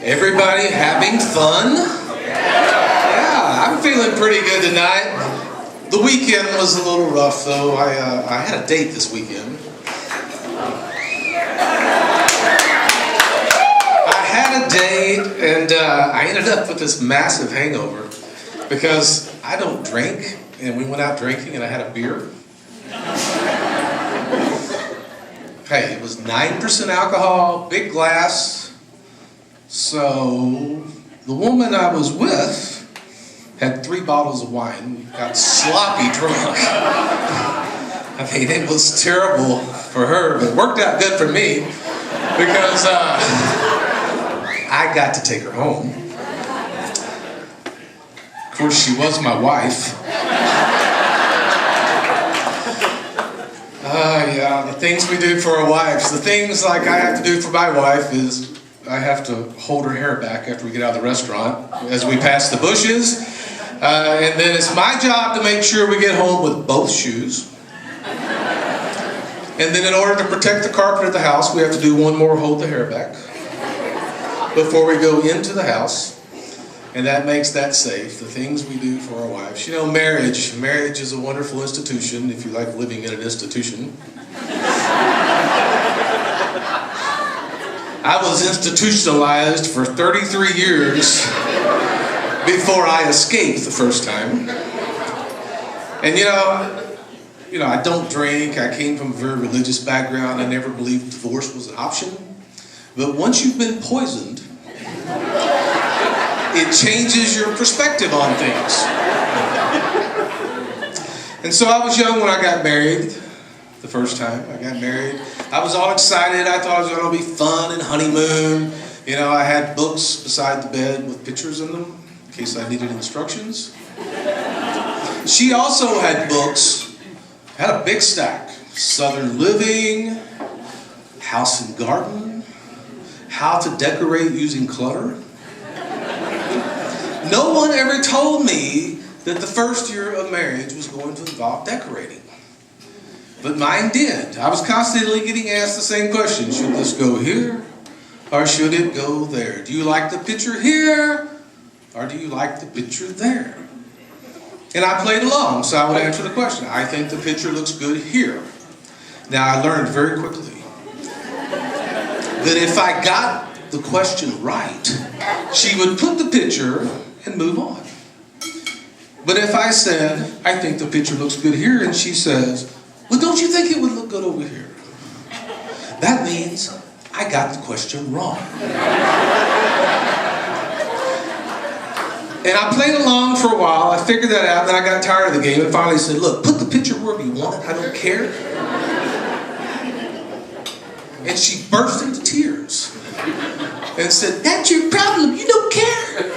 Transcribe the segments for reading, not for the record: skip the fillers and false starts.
Everybody having fun? Yeah, I'm feeling pretty good tonight. The weekend was a little rough though. I had a date this weekend. I had a date and I ended up with this massive hangover because I don't drink, and we went out drinking and I had a beer. Hey, it was 9% alcohol, big glass. So the woman I was with had 3 bottles of wine. We got sloppy drunk. I mean, it was terrible for her, but it worked out good for me because I got to take her home. Of course, she was my wife. Yeah, the things we do for our wives. The things like I have to do for my wife is I have to hold her hair back after we get out of the restaurant as we pass the bushes. And then it's my job to make sure we get home with both shoes. And then in order to protect the carpet of the house, we have to do one more hold the hair back before we go into the house. And that makes that safe, the things we do for our wives. You know, marriage is a wonderful institution if you like living in an institution. I was institutionalized for 33 years before I escaped the first time. And you know, I don't drink. I came from a very religious background. I never believed divorce was an option. But once you've been poisoned, it changes your perspective on things. And so I was young when I got married. The first time I got married, I was all excited. I thought it was going to be fun and honeymoon. You know, I had books beside the bed with pictures in them in case I needed instructions. She also had books, had a big stack. Southern Living, House and Garden, How to Decorate Using Clutter. No one ever told me that the first year of marriage was going to involve decorating. But mine did. I was constantly getting asked the same question. Should this go here? Or should it go there? Do you like the picture here? Or do you like the picture there? And I played along, so I would answer the question. I think the picture looks good here. Now, I learned very quickly that if I got the question right, she would put the picture and move on. But if I said, I think the picture looks good here, and she says, well, don't you think it would look good over here? That means I got the question wrong. And I played along for a while. I figured that out. Then I got tired of the game and finally said, look, put the picture wherever you want it. I don't care. And she burst into tears and said, that's your problem. You don't care.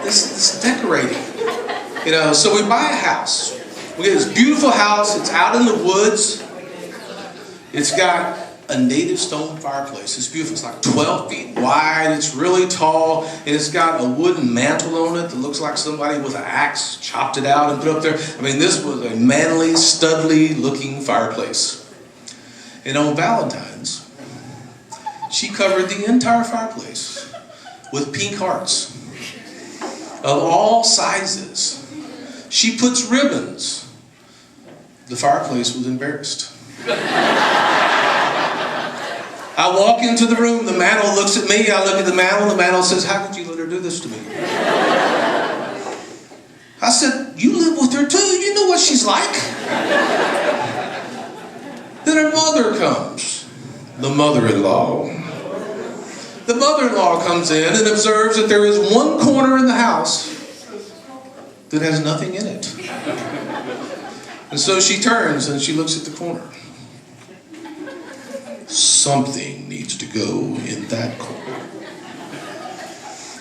This decorating, you know, so we buy a house. We get this beautiful house. It's out in the woods. It's got a native stone fireplace. It's beautiful. It's like 12 feet wide. It's really tall. And it's got a wooden mantle on it that looks like somebody with an axe chopped it out and put it up there. I mean, this was a manly, studly looking fireplace. And on Valentine's, she covered the entire fireplace with pink hearts of all sizes. She puts ribbons. The fireplace was embarrassed. I walk into the room, the mantle looks at me, I look at the mantle says, how could you let her do this to me? I said, you live with her too, you know what she's like. Then her mother comes, the mother-in-law. The mother-in-law comes in and observes that there is one corner in the house that has nothing in it. And so she turns and she looks at the corner. Something needs to go in that corner.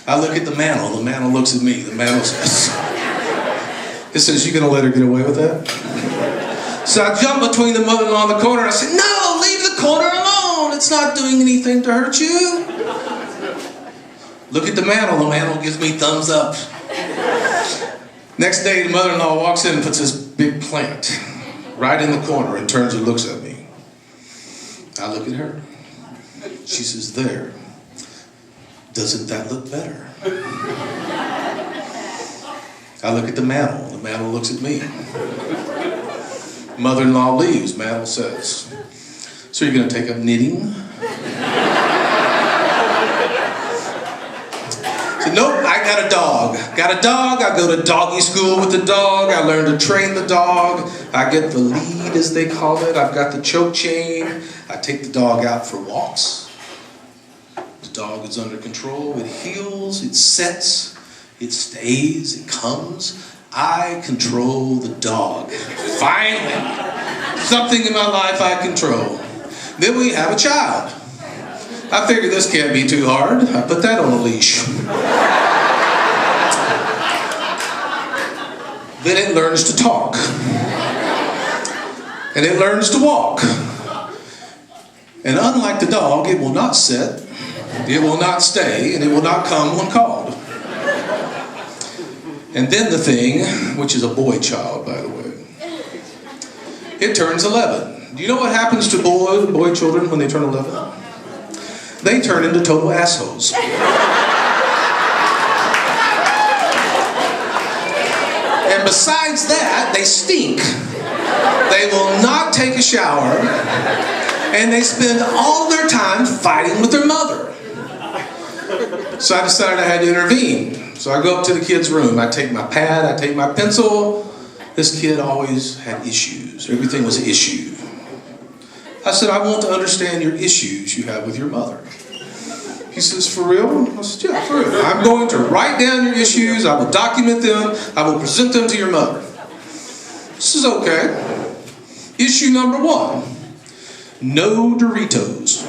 I look at the mantle looks at me, the mantle says, it says, you gonna let her get away with that? So I jump between the mother-in-law and the corner and I said, no, leave the corner alone. It's not doing anything to hurt you. Look at the mantle gives me thumbs up. Next day, the mother-in-law walks in and puts this big plant right in the corner, and turns and looks at me. I look at her. She says, there. Doesn't that look better? I look at the mantle. The mantle looks at me. Mother-in-law leaves. Mantle says, so you're going to take up knitting? So, nope, I got a dog. Got a dog. I go to doggy school with the dog. I learn to train the dog. I get the lead, as they call it. I've got the choke chain. I take the dog out for walks. The dog is under control. It heels. It sets. It stays. It comes. I control the dog. Finally, something in my life I control. Then we have a child. I figured this can't be too hard. I put that on a leash. Then it learns to talk. And it learns to walk. And unlike the dog, it will not sit, it will not stay, and it will not come when called. And then the thing, which is a boy child, by the way, it turns 11. Do you know what happens to boy children when they turn 11? They turn into total assholes. And besides that, they stink. They will not take a shower, and they spend all their time fighting with their mother. So I decided I had to intervene. So I go up to the kid's room. I take my pad, I take my pencil. This kid always had issues. Everything was an issue. I said, I want to understand your issues you have with your mother. He says, for real? I said, yeah, for real. I'm going to write down your issues. I will document them. I will present them to your mother. This is okay. Issue number 1. No Doritos.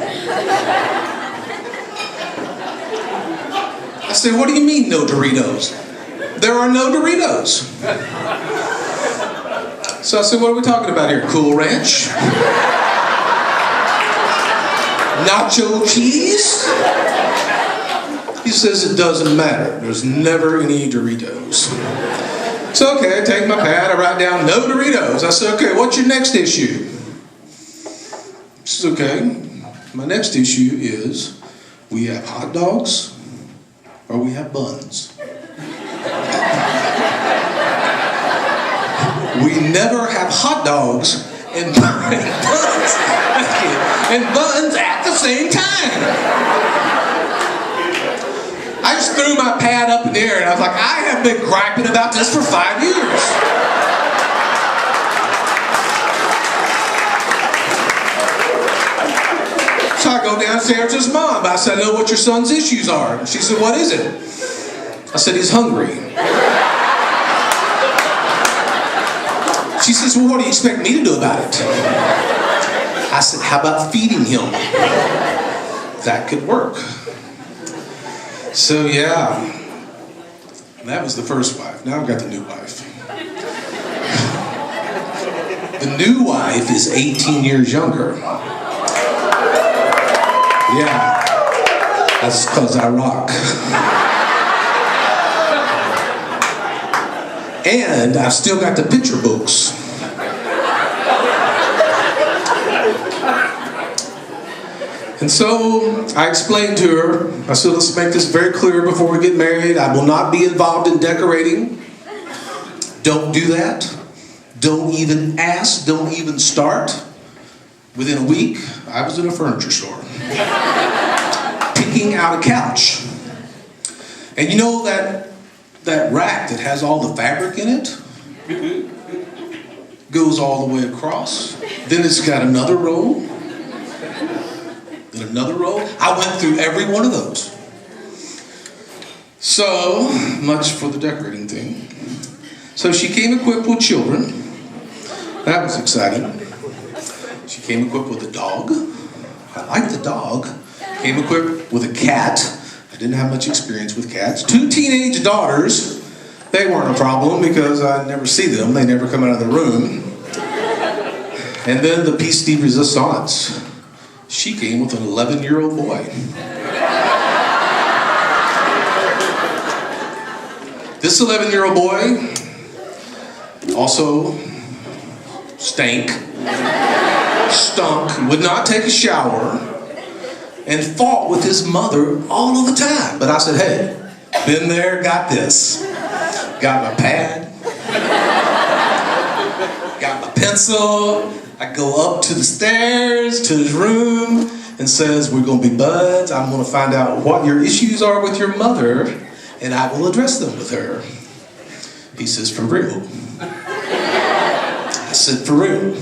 I said, what do you mean no Doritos? There are no Doritos. So I said, what are we talking about here? Cool Ranch? Nacho cheese? He says it doesn't matter. There's never any Doritos. So okay, I take my pad, I write down no Doritos. I said, okay, what's your next issue? He says, okay, my next issue is we have hot dogs or we have buns. We never have hot dogs and buns. And buns at the same time. I just threw my pad up in the air and I was like, I have been griping about this for 5 years. So I go downstairs to his mom. I said, I know what your son's issues are. And she said, what is it? I said, he's hungry. She says, well, what do you expect me to do about it? I said, how about feeding him? That could work. So yeah, that was the first wife. Now I've got the new wife. The new wife is 18 years younger. Yeah, that's because I rock. And I've still got the picture books. And so I explained to her, I said, let's make this very clear before we get married. I will not be involved in decorating. Don't do that. Don't even ask. Don't even start. Within a week, I was in a furniture store. Picking out a couch. And you know that rack that has all the fabric in it? Goes all the way across. Then it's got another row. Then another row. I went through every one of those. So much for the decorating thing. So she came equipped with children. That was exciting. She came equipped with a dog. I liked the dog. Came equipped with a cat. I didn't have much experience with cats. 2 teenage daughters. They weren't a problem because I never see them. They never come out of the room. And then the piece de resistance. She came with an 11-year-old boy. This 11-year-old boy also stank, stunk, would not take a shower, and fought with his mother all of the time. But I said, hey, been there, got this. Got my pad, got my pencil. I go up to the stairs, to his room, and says, we're gonna be buds. I'm gonna find out what your issues are with your mother, and I will address them with her. He says, for real? I said, for real?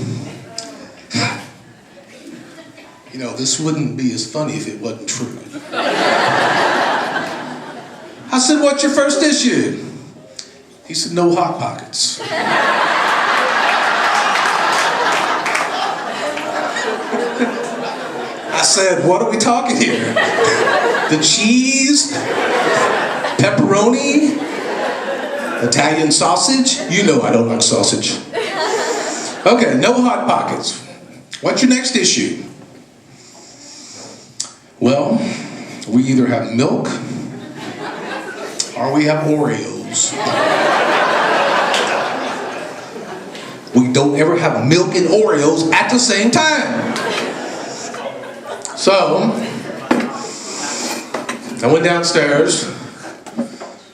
You know, this wouldn't be as funny if it wasn't true. I said, what's your first issue? He said, no Hot Pockets. I said, what are we talking here? The cheese? Pepperoni? Italian sausage? You know I don't like sausage. Okay, no Hot Pockets. What's your next issue? Well, we either have milk or we have Oreos. We don't ever have milk and Oreos at the same time. So, I went downstairs.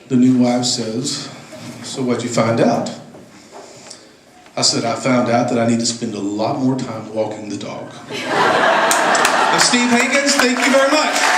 The new wife says, so what'd you find out? I said, I found out that I need to spend a lot more time walking the dog. I'm Steve Hankins, thank you very much.